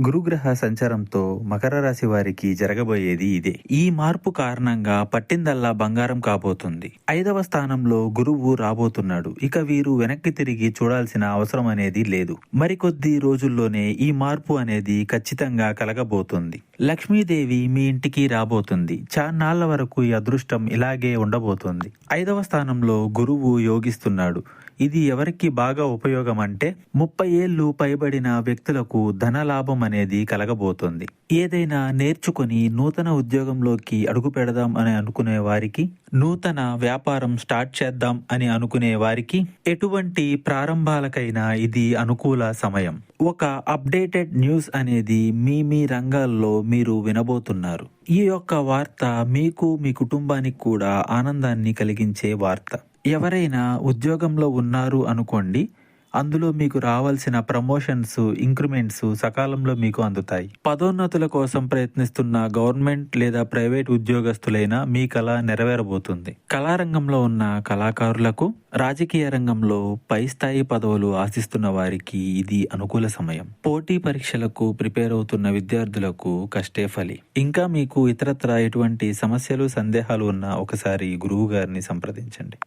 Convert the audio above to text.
గురుగ్రహ సంచారంతో మకర రాశి వారికి జరగబోయేది ఇదే. ఈ మార్పు కారణంగా పట్టిందల్లా బంగారం కాబోతుంది. 5వ స్థానంలో గురువు రాబోతున్నాడు. ఇక వీరు వెనక్కి తిరిగి చూడాల్సిన అవసరం అనేది లేదు. మరికొద్ది రోజుల్లోనే ఈ మార్పు అనేది ఖచ్చితంగా కలగబోతుంది. లక్ష్మీదేవి మీ ఇంటికి రాబోతుంది. చాన్నాళ్ల వరకు ఈ అదృష్టం ఇలాగే ఉండబోతుంది. 5వ స్థానంలో గురువు యోగిస్తున్నాడు. ఇది ఎవరికి బాగా ఉపయోగం అంటే 30 ఏళ్లు పైబడిన వ్యక్తులకు ధనలాభం అనేది కలగబోతుంది. ఏదైనా నేర్చుకొని నూతన ఉద్యోగంలోకి అడుగు పెడదాం అని అనుకునే వారికి, నూతన వ్యాపారం స్టార్ట్ చేద్దాం అని అనుకునే వారికి, ఎటువంటి ప్రారంభాలకైనా ఇది అనుకూల సమయం. ఒక అప్డేటెడ్ న్యూస్ అనేది మీ రంగాల్లో మీరు వినబోతున్నారు. ఈ యొక్క వార్త మీకు, మీ కుటుంబానికి కూడా ఆనందాన్ని కలిగించే వార్త. ఎవరైనా ఉద్యోగంలో ఉన్నారు అనుకోండి, అందులో మీకు రావాల్సిన ప్రమోషన్స్, ఇంక్రిమెంట్స్ సకాలంలో మీకు అందుతాయి. పదోన్నతుల కోసం ప్రయత్నిస్తున్న గవర్నమెంట్ లేదా ప్రైవేట్ ఉద్యోగస్తులైనా మీ కళ నెరవేరబోతుంది. కళారంగంలో ఉన్న కళాకారులకు, రాజకీయ రంగంలో పై స్థాయి పదవులు ఆశిస్తున్న వారికి ఇది అనుకూల సమయం. పోటీ పరీక్షలకు ప్రిపేర్ అవుతున్న విద్యార్థులకు కష్టే ఫలి. ఇంకా మీకు ఇతరత్రా ఎటువంటి సమస్యలు, సందేహాలు ఉన్నా ఒకసారి గురువు గారిని సంప్రదించండి.